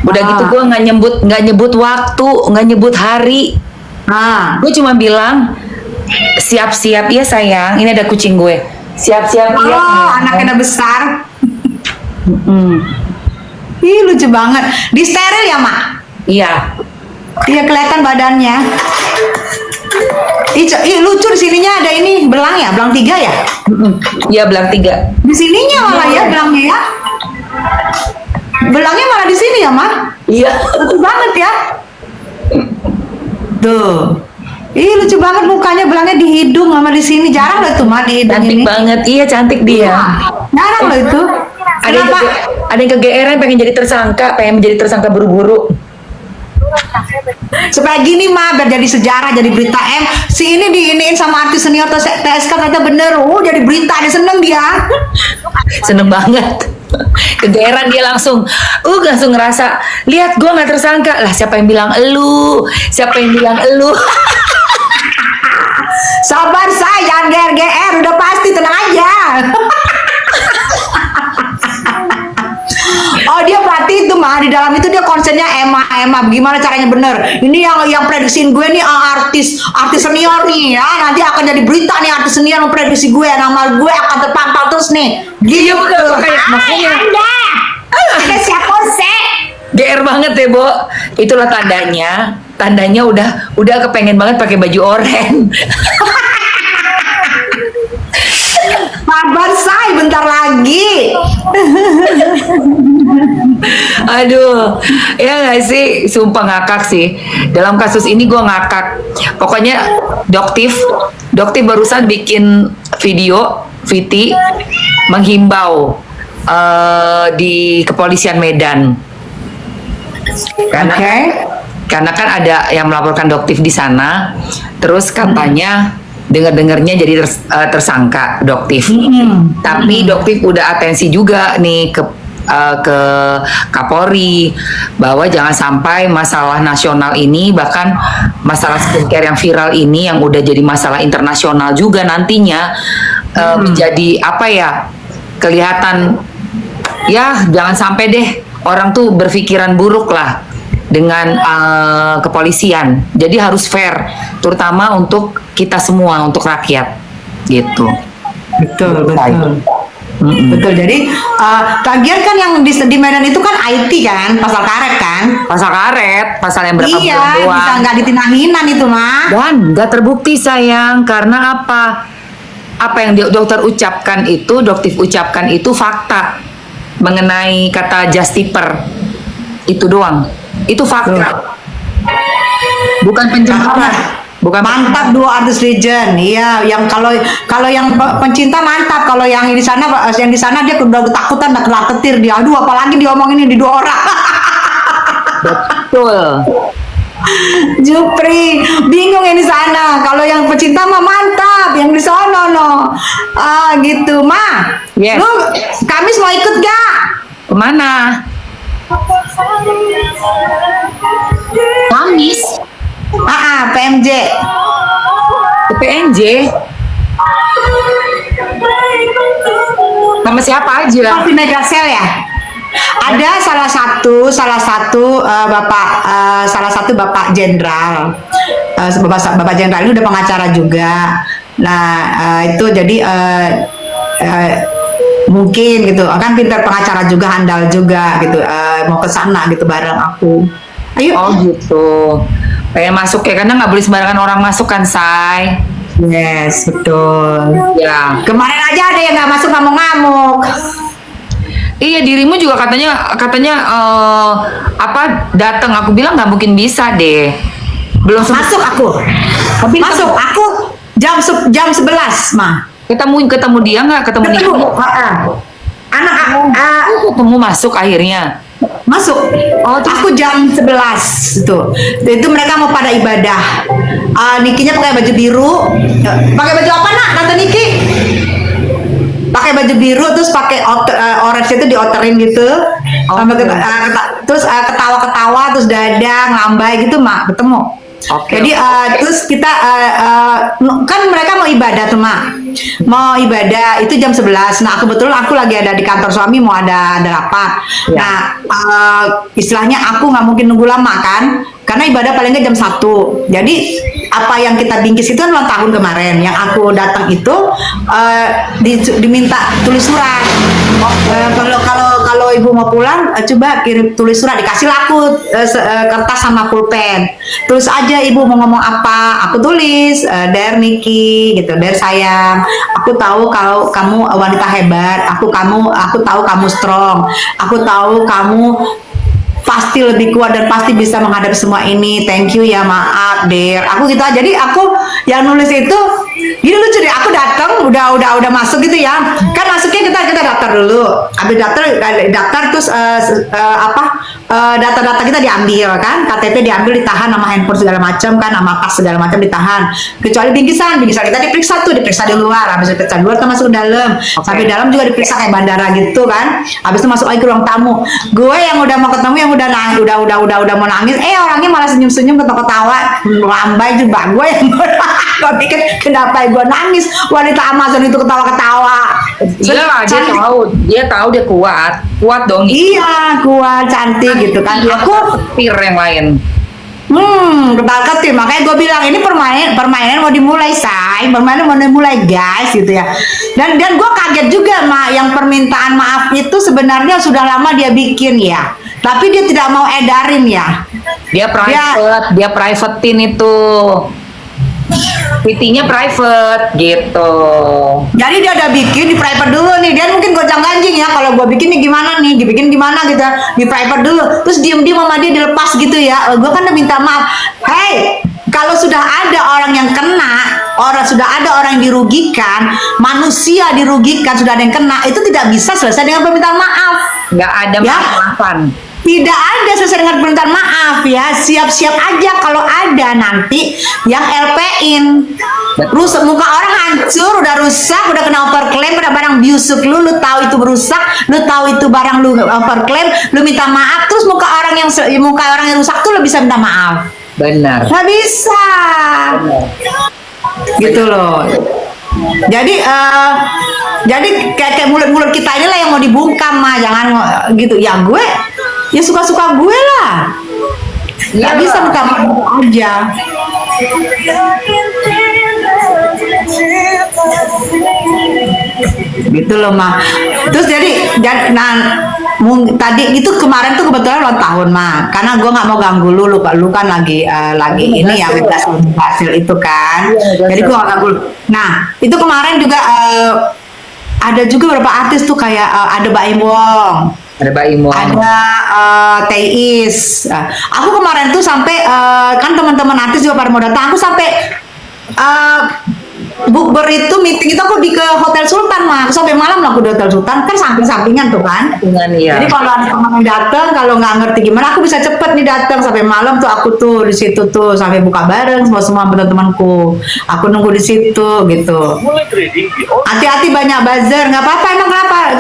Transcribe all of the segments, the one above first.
Udah gitu gue nggak nyebut waktu, nggak nyebut hari. Gue cuma bilang siap-siap ya sayang, ini ada kucing gue. Siap-siap iya. Anaknya udah besar. Ih, lucu banget. Di steril ya, Mak? Iya. Iya, kelihatan badannya. Ih, lucu di sininya ada ini belang ya, belang 3 ya? Iya, belang 3. Di sininya malah ya belangnya ya. Belangnya malah di sini ya, Mak? Iya. Lucu banget ya. Tuh. Ih, lucu banget mukanya, belangnya di hidung sama di sini. Jarang loh itu, Mak, di hidung Cantik ini. banget, iya cantik dia. Jarang loh itu. Ada yang kegeeran pengen jadi tersangka, pengen menjadi tersangka buru-buru. Supaya gini mah, biar jadi sejarah, jadi berita si ini diiniin sama artis senior TSK ternyata bener. Jadi berita, dia seneng dia. Seneng banget. Kegeeran dia langsung ngerasa, lihat gue nggak tersangka lah. Siapa yang bilang elu? Siapa yang bilang elu? Sabar say, jangan GR, udah pasti, tenang aja. Oh, dia berarti itu mah di dalam itu dia konsennya Emma gimana caranya bener. Ini yang prediksiin gue nih artis senior nih ya, nanti akan jadi berita nih, artis senior memprediksi gue, nama gue akan terpampang terus nih. Iya betul, kayak makanya. Ada siapa sih? GR banget ya, Bo. Itulah tandanya udah kepengen banget pakai baju oranye. Sabar say, bentar lagi. Aduh, ya nggak sih, sumpah ngakak sih. Dalam kasus ini gue ngakak. Pokoknya Doktif barusan bikin video, Viti menghimbau di kepolisian Medan. Karena kan ada yang melaporkan Doktif di sana, terus katanya dengar-dengarnya jadi tersangka Doktif. Tapi Doktif udah atensi juga nih ke Kapolri bahwa jangan sampai masalah nasional ini, bahkan masalah skincare yang viral ini yang udah jadi masalah internasional juga nantinya menjadi apa ya, kelihatan ya, jangan sampai deh orang tuh berpikiran buruk lah dengan kepolisian. Jadi harus fair, terutama untuk kita semua, untuk rakyat gitu. Betul. Betul, jadi lagian kan yang di Medan itu kan IT kan, pasal karet kan? Pasal yang berapa iya, bulan doang. Bisa nggak ditinahinan itu mah. Dan nggak terbukti sayang, karena apa? Apa yang dokter ucapkan itu, Doktif ucapkan itu fakta mengenai kata justiper itu doang. Itu fakta. Bukan pencemaran. Bukan Mantap dua artis legend. Iya, yang kalau yang pencinta mantap, kalau yang di sana dia udah ketakutan, udah kelar-ketir dia. Aduh, apalagi diomongin di 2 orang. Betul. Jupri bingung yang di sana. Kalau yang pecinta mah mantap, yang di sana gitu mah. Yes. Lu Kamis mau ikut gak? Kemana? Kamis? PMJ. Ke PNJ? Sama siapa aja? Di Megasel ya? Ada salah satu bapak jenderal, bapak jenderal ini udah pengacara juga. Nah itu jadi mungkin gitu, kan pintar pengacara juga, handal juga gitu, mau ke sana gitu bareng aku. Ayo. Oh gitu. Pengen masuk ya, karena nggak boleh sembarangan orang masuk kan, Say. Yes, betul. Ya. Kemarin aja ada yang nggak masuk ngamuk-ngamuk. Iya, dirimu juga katanya datang. Aku bilang nggak mungkin bisa deh. Belum masuk aku. Tapi masuk aku jam 11 mah. Ketemu dia nggak? Ketemu dia. Anak ketemu masuk akhirnya. Masuk. Oh, aku jam 11 itu mereka mau pada ibadah. Nikinya pakai baju biru. Pakai baju apa nak? Tante Niki? Pakai baju biru terus pakai orange itu dioterin gitu. Terus ketawa-ketawa terus dada ngambai gitu mak ketemu. Oke. Jadi terus kita kan mereka mau ibadah tuh Mak. Mau ibadah itu jam 11. Nah, kebetulan aku lagi ada di kantor suami mau ada rapat. Ya. Nah, istilahnya aku nggak mungkin nunggu lama kan. Karena ibadah paling nggak jam 1. Jadi apa yang kita bingkis itu kan ulang tahun kemarin. Yang aku datang itu diminta tulis surat. Kalau ibu mau pulang, coba kirim tulis surat, dikasih aku kertas sama pulpen. Terus aja ibu mau ngomong apa, aku tulis dari Niki gitu, dari sayang. Aku tahu kalau kamu wanita hebat, aku tahu kamu strong, aku tahu kamu pasti lebih kuat dan pasti bisa menghadapi semua ini. Thank you ya, maaf Der. Aku gitu aja. Jadi aku yang nulis itu gini lucu deh. Aku datang udah masuk gitu ya. Kan masuknya kita daftar dulu. Habis daftar terus data-data kita diambil kan, KTP diambil, ditahan, nama handphone segala macam kan, nama tas segala macam ditahan. Kecuali bingkisan kita diperiksa di luar. Habis diperiksa di luar kita masuk ke dalam. Sampai dalam juga diperiksa kayak bandara gitu kan. Habis itu masuk lagi ke ruang tamu. Gue yang udah mau ketemu yang udah nangis, udah mau nangis, orangnya malah senyum-senyum ketawa-ketawa, lambai juga gue yang gue pikir kenapa gue nangis, wanita Amazon itu ketawa-ketawa. Iyalah, dia tahu dia kuat dong. Iya, kuat, cantik gitu kan. Aku peer yang lain. kebal ketir. Makanya gue bilang ini permainan mau dimulai, permainan mau dimulai guys gitu ya. Dan gue kaget juga yang permintaan maaf itu sebenarnya sudah lama dia bikin ya. Tapi dia tidak mau edarin ya. Dia privatein itu. PT-nya private gitu. Jadi dia udah bikin di private dulu nih. Dia mungkin gocang ganjing ya. Kalau gue bikin nih gimana nih? Dibikin gimana gitu? Di private dulu. Terus diem sama dia dilepas gitu ya. Gue kan udah minta maaf. Hey, kalau sudah ada orang yang kena, sudah ada orang yang dirugikan, manusia dirugikan, sudah ada yang kena, itu tidak bisa selesai dengan permintaan maaf. Nggak ada ya? maafan. Tidak ada selesai dengan permintaan maaf ya. Siap-siap aja kalau ada nanti yang LP-in. Rusak, muka orang hancur, udah rusak, udah kena overclaim, udah barang busuk lu tahu itu berusak, lu tahu itu barang lu overclaim, lu minta maaf, terus muka orang yang rusak tuh lu bisa minta maaf. Benar. Nggak bisa. Benar. Gitu loh. Jadi kayak mulut-mulut kita inilah yang mau dibungkam jangan gitu. Ya gue ya suka-suka gue lah. Nggak bisa minta maaf aja. Gitu loh Terus tadi itu kemarin tuh kebetulan ulang tahun karena gue nggak mau ganggu lu kan lagi ini ya hasil itu kan. Jadi gue nggak ganggu. Nah itu kemarin juga ada juga beberapa artis tuh kayak ada Baim Wong. Ada Teis. Aku kemarin tuh sampai kan teman-teman artis juga pada mau datang. Aku sampai bukber itu meeting itu aku di ke Hotel Sultan aku sampai malam lah aku di Hotel Sultan kan samping-sampingan tuh kan. Iya. Jadi kalau ada teman yang datang kalau nggak ngerti gimana aku bisa cepet nih datang sampai malam tuh aku tuh di situ tuh sampai buka bareng semua teman-temanku. Aku nunggu di situ gitu. Hati-hati banyak buzzer, nggak apa-apa emang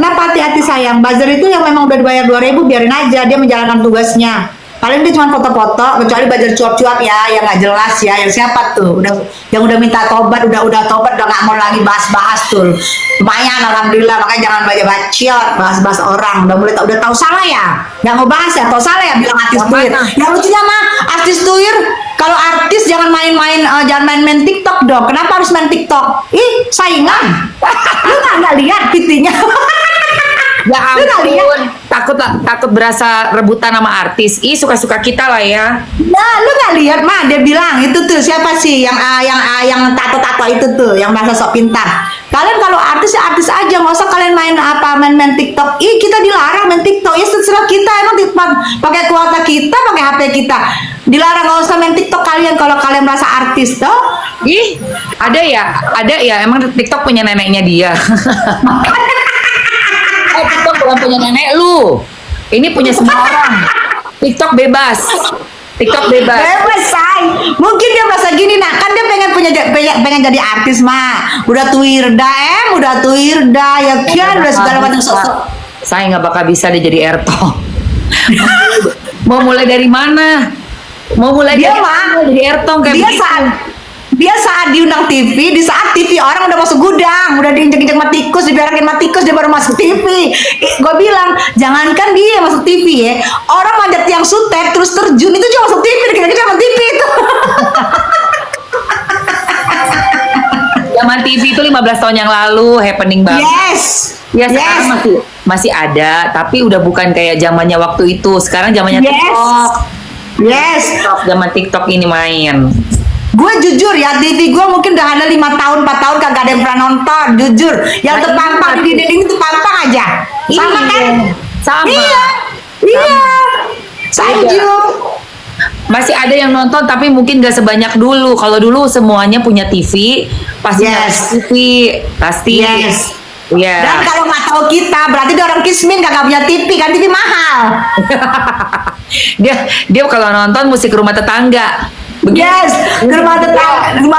kenapa hati-hati sayang. Buzzer itu yang memang udah dibayar 2.000 biarin aja dia menjalankan tugasnya. Paling dia cuma foto-foto, kecuali buzzer cuap-cuap ya, yang nggak jelas ya, yang siapa tuh, yang udah minta tobat, udah tobat, udah nggak mau lagi bahas-bahas tuh. Lumayan, alhamdulillah, makanya jangan baca-baciot, bahas-bahas orang, udah tahu salah ya, nggak mau bahas ya, tahu salah ya, bilang artis tuir. Yang lucunya artis tuir, kalau artis jangan main TikTok dong. Kenapa harus main TikTok? Ih, saingan. Lu nggak lihat PT-nya? Ya ampun, takut berasa rebutan sama artis. Suka-suka kita lah ya. Nah, lu nggak lihat dia bilang itu tuh siapa sih yang tato-tato itu tuh, yang merasa sok pintar. Kalian kalau artis ya artis aja, nggak usah kalian main TikTok. Kita dilarang main TikTok. Ya terserah kita emang pakai kuota kita, pakai HP kita. Dilarang nggak usah main TikTok kalian kalau kalian merasa artis toh. Ada ya. Emang TikTok punya neneknya dia. TikTok bukan punya nenek lu. Ini punya semua orang. TikTok bebas. Bebas, say. Mungkin dia merasa gini kan dia pengen jadi artis Udah tuirda ya kan udah segala macam sosok. Saya nggak bakal bisa dia jadi Erto. Mau mulai dari mana? Mau mulai Dia dari mah, awal, dari Ertong kayak dia begitu. saat diundang TV, di saat TV orang udah masuk gudang, udah diinjek-injek matikus, dibiarin matikus, dia baru masuk TV. Gue bilang, jangankan dia yang masuk TV ya, orang manjat tiang sutet terus terjun itu juga masuk TV, dikejar-kejar sama TV itu. Zaman TV itu 15 tahun yang lalu happening banget. Yes. Ya sekarang masih ada, tapi udah bukan kayak zamannya waktu itu. Sekarang zamannya Yes. TikTok. Yes. Zaman TikTok ini main. Gue jujur ya, TV gue mungkin udah ada 5 tahun, 4 tahun kagak ada yang pernah nonton. Jujur, yang terpampang di dinding itu pampang aja. Sama Iya, kan? sama. Iya. Sanju. Masih ada yang nonton tapi mungkin gak sebanyak dulu. Kalau dulu semuanya punya TV, pasti Yes. nyalain TV, pasti. Yes. Iya. Dan kalau nggak tahu kita, berarti dia orang kismin kagak punya TV kan, TV mahal. dia kalau nonton musik rumah tetangga. Begitu. Yes, ke rumah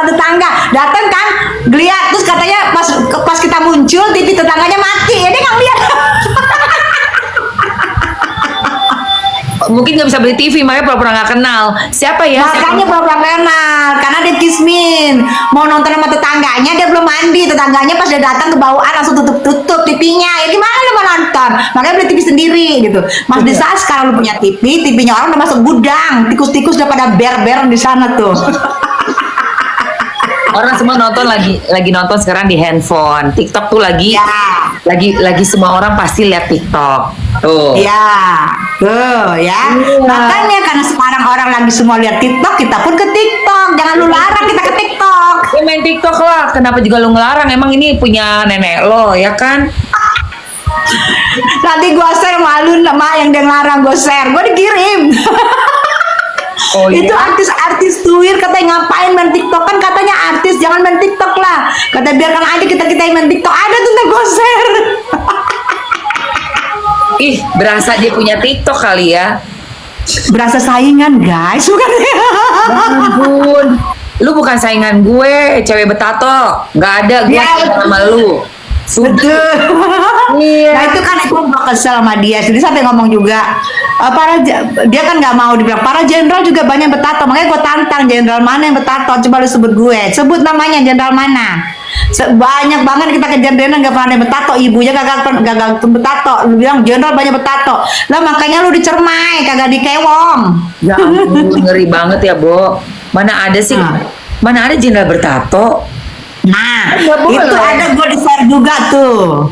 tetangga, datang kan, lihat terus katanya pas kita muncul TV tetangganya mati, ya dia nggak lihat. Mungkin nggak bisa beli TV, makanya pura-pura nggak kenal. Siapa ya? Makanya pura-pura kenal, karena dia kismin. Mau nonton sama tetangganya, dia belum mandi. Tetangganya pas dia datang ke bawaan langsung tutup TV-nya. Ya gimana lu mau nonton? Makanya beli TV sendiri gitu. Mas di saat sekarang lu punya TV, TV-nya orang udah masuk gudang. Tikus-tikus udah pada ber-ber di sana tuh. Orang semua nonton lagi nonton sekarang di handphone. TikTok tuh lagi Ya. lagi semua orang pasti lihat TikTok. Tuh. Iya, tuh ya. Iya. Makanya karena sekarang orang lagi semua lihat TikTok, kita pun ke TikTok. Jangan lu larang kita ke TikTok. Ya main TikTok lah. Kenapa juga lu ngelarang? Emang ini punya nenek lo, ya kan? Nanti gua share malu sama yang dia ngelarang gua share. Gua dikirim. Oh Itu iya. artis tuir katanya ngapain main TikTok, kan katanya artis jangan main TikTok lah. Kata biarkan aja kita yang main TikTok, ada tuh ntar gua share. Ih, berasa dia punya TikTok kali ya. Berasa saingan guys, bukan ya? Ampun. Lu bukan saingan gue, cewek betato. Nggak ada gue Ya, sama lu. Betul. Iya. Nah itu kan itu gua kesel sama dia. Jadi sampai ngomong juga dia kan nggak mau dibilang para jenderal juga banyak betato. Makanya gue tantang jenderal mana yang betato. Coba lu sebut gue. Sebut namanya jenderal mana. Banyak banget kita kejar jenderal nggak pernah ada yang betato. Ibunya kagak betato. Lu bilang jenderal banyak betato. Lah makanya lu dicermai kagak dikewong. Ya ampun, ngeri banget ya, Bo. Mana ada sih? Nah. Mana ada jenderal bertato? Nah, Nggak boleh. itu ada gue di share juga tuh.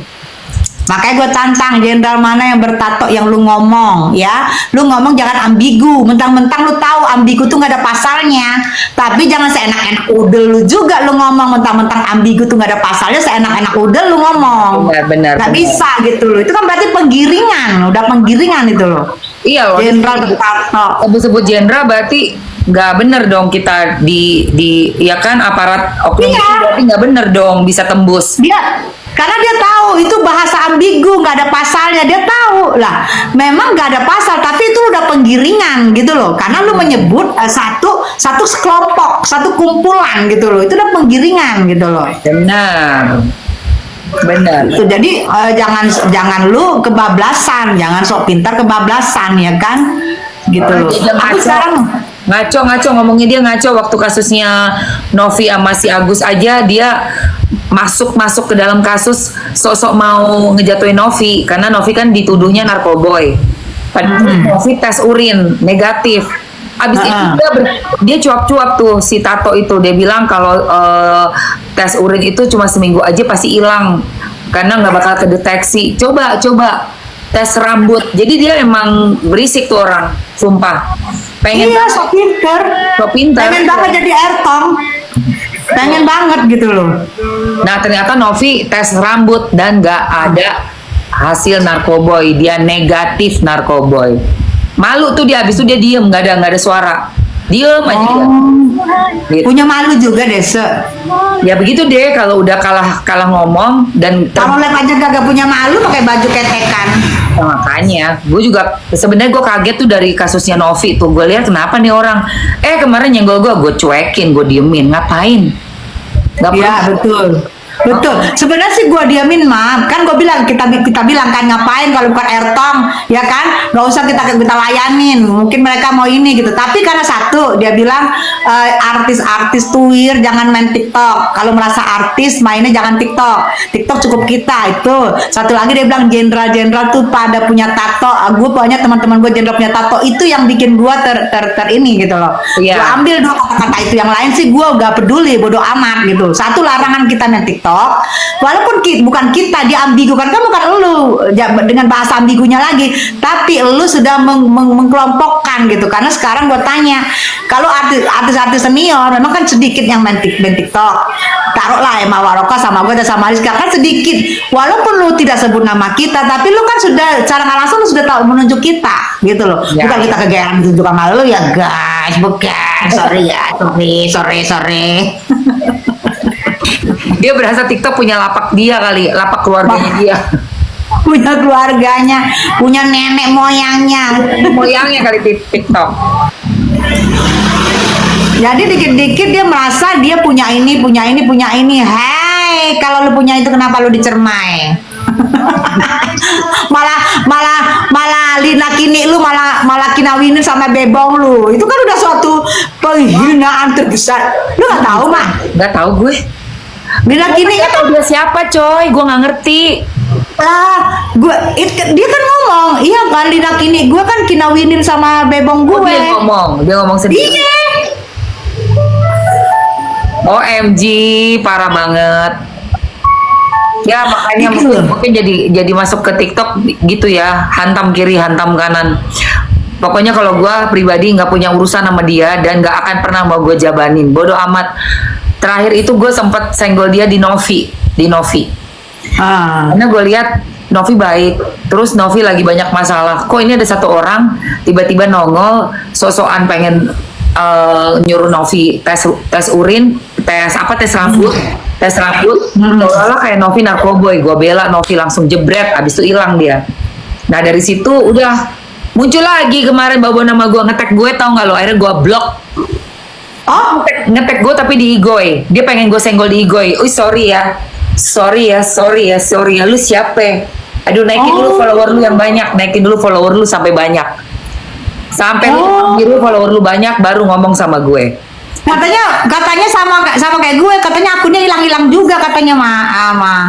Makanya gue tantang jenderal mana yang bertato yang lu ngomong ya. Lu ngomong jangan ambigu. Mentang-mentang lu tahu ambigu tuh nggak ada pasalnya. Tapi jangan seenak-enak udel lu juga lu ngomong. Mentang-mentang ambigu tuh nggak ada pasalnya, seenak-enak udel lu ngomong. Benar. Nggak bisa gitu loh. Itu kan berarti penggiringan. Udah penggiringan itu loh. Iya loh. Jenderal bertato. Sebut jenderal berarti nggak bener dong kita di ya kan aparat oknum Iya. itu berarti nggak bener dong bisa tembus. Karena dia tahu itu bahasa ambigu, nggak ada pasalnya. Dia tahu lah, memang nggak ada pasal, tapi itu udah penggiringan gitu loh. Karena lu menyebut satu sekelompok, satu kumpulan gitu loh. Itu udah penggiringan gitu loh. Benar. Itu jadi jangan lu kebablasan, jangan sok pintar kebablasan ya kan, gitu loh. Dia Tapi sekarang ngaco ngomongnya, dia ngaco waktu kasusnya Novi sama si Agus aja dia masuk ke dalam kasus sok-sok mau ngejatuhin Novi karena Novi kan dituduhnya narkoboy. Padahal Novi tes urin negatif. Abis itu dia cuap-cuap tuh si Tato itu, dia bilang kalau tes urin itu cuma seminggu aja pasti hilang karena nggak bakal kedeteksi. Coba tes rambut. Jadi dia emang berisik tuh orang, sumpah. Pengen iya sok pinter. Pengen banget jadi Ertong. Pengen banget gitu loh. Nah ternyata Novi tes rambut dan nggak ada hasil narkoboy, dia negatif narkoboy. Malu tuh dia, habis itu dia diem, nggak ada suara, diem aja dia. Gitu. Punya malu juga deh Ya begitu deh kalau udah kalah ngomong dan Kalau lihat aja kagak punya malu pakai baju ketekan. Nah, makanya gue juga sebenarnya gue kaget tuh dari kasusnya Novi tuh, gue lihat kenapa nih orang kemarin nyenggol gue cuekin, gue diemin, ngapain? Nggak Iya pernah. betul. Betul. Sebenarnya sih gue diamin mah. Kan gue bilang kita bilang kan ngapain kalau bukan Airtong, ya kan? Gak usah kita layanin. Mungkin mereka mau ini gitu. Tapi karena satu dia bilang artis-artis tuir jangan main TikTok. Kalau merasa artis mainnya jangan TikTok. TikTok cukup kita itu. Satu lagi dia bilang jenderal-jenderal tuh pada punya tato. Gue banyak teman-teman gue jenderal punya tato. Itu yang bikin gue ter ini gitu loh. Iya. Gue ambil dua kata-kata itu. Yang lain sih gue gak peduli, bodo amat gitu. Satu larangan kita main TikTok, walaupun bukan kita diambigukan, kan bukan lu dengan bahasa ambigunya lagi, tapi lu sudah mengkelompokkan gitu. Karena sekarang gue tanya, kalau artis-artis senior memang kan sedikit yang main TikTok, taruhlah Emma Waroka sama gue dan sama Rizka kan sedikit, walaupun lu tidak sebut nama kita, tapi lu kan sudah secara nggak langsung lu sudah tahu menunjuk kita gitu loh. Ya. Bukan kita kegeeran tunjuk sama lu ya guys, bukan, sorry ya, sorry. Dia berasa TikTok punya lapak dia kali, lapak keluarganya dia. Punya keluarganya, punya nenek moyangnya. Moyangnya kali TikTok. Jadi dikit-dikit dia merasa dia punya ini. Hei, kalau lu punya itu kenapa lu dicermai? malah Lina Kini lu malah kinawinin sama bebong lu. Itu kan udah suatu penghinaan terbesar. Lu nggak tahu mah? Nggak tahu gue. Lina Kini Nggak tahu dia siapa coy, gue nggak ngerti. Dia kan ngomong, iya kan Lina Kini, gue kan kinawinin sama bebong gue. Dia ngomong sendiri. Iya. OMG, parah banget. Ya makanya mungkin jadi masuk ke TikTok gitu ya, hantam kiri, hantam kanan. Pokoknya kalau gue pribadi nggak punya urusan sama dia dan nggak akan pernah mau gue jabanin. Bodoh amat. Terakhir itu gue sempet senggol dia di Novi. Karena gue lihat Novi baik, terus Novi lagi banyak masalah. Kok ini ada satu orang tiba-tiba nongol, sosokan pengen nyuruh Novi tes urin, tes rambut, seolah-olah kayak Novi narkoboy. Gue bela Novi langsung jebret, abis itu hilang dia. Nah dari situ udah muncul lagi kemarin bawa nama gue, ngetek gue, tau nggak lo? Akhirnya gue blok. Oh, Ngetek gue tapi di Igoy. Dia pengen gue senggol di Igoy. Sorry ya. Lu siapa? Aduh, naikin dulu follower lu yang banyak. Naikin dulu follower lu sampai banyak. Sampai lu follower lu banyak baru ngomong sama gue. Katanya sama kayak gue, katanya akunnya hilang juga katanya mah.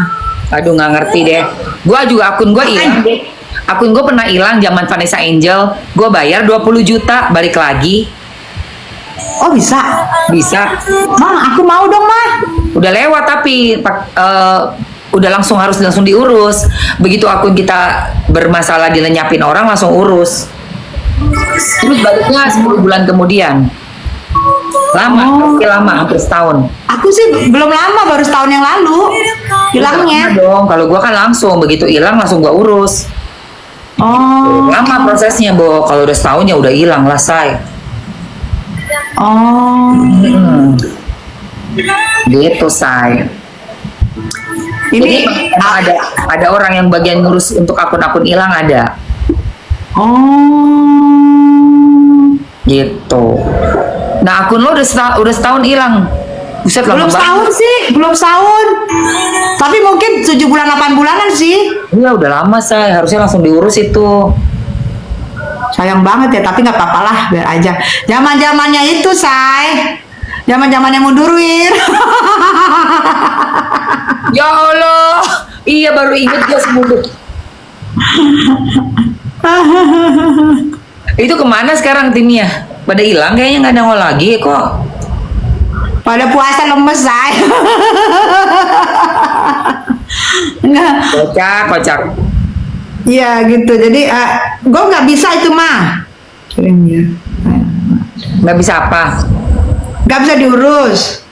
Aduh, nggak ngerti deh. Gue juga akun gue hilang. Akun gue pernah hilang zaman Vanessa Angel. Gue bayar 20 juta, balik lagi. Oh bisa? Bisa. Mah, aku mau dong mah. Udah lewat tapi udah harus langsung diurus. Begitu akun kita bermasalah dilenyapin orang langsung urus. Terus baliknya 10 bulan kemudian. Lama, hampir setahun. Aku sih belum lama, baru setahun yang lalu hilangnya. Dong, kalau gua kan langsung begitu hilang langsung gua urus. Lama prosesnya, Bo. Kalau udah setahun ya udah hilang lah, say. Gitu, say. Ini Jadi ada orang yang bagian ngurus untuk akun-akun hilang ada. Gitu. Nah, akun lo udah setahun hilang. Buset, belum setahun sih, belum setahun. Tapi mungkin 7 bulan 8 bulanan sih. Iya, udah lama, say. Harusnya langsung diurus itu. Sayang banget ya, tapi nggak apa-apa lah, biar aja. Zaman-zamannya itu, say. Zaman-zamannya mundurin. Ya Allah. Iya, baru inget dia semundur. Itu kemana sekarang timnya? Pada hilang kayaknya, nggak nongol lagi kok. Pada puasa lemes, say. Kocak. Iya gitu. Jadi gue nggak bisa itu mah. Nggak bisa apa? Nggak bisa diurus.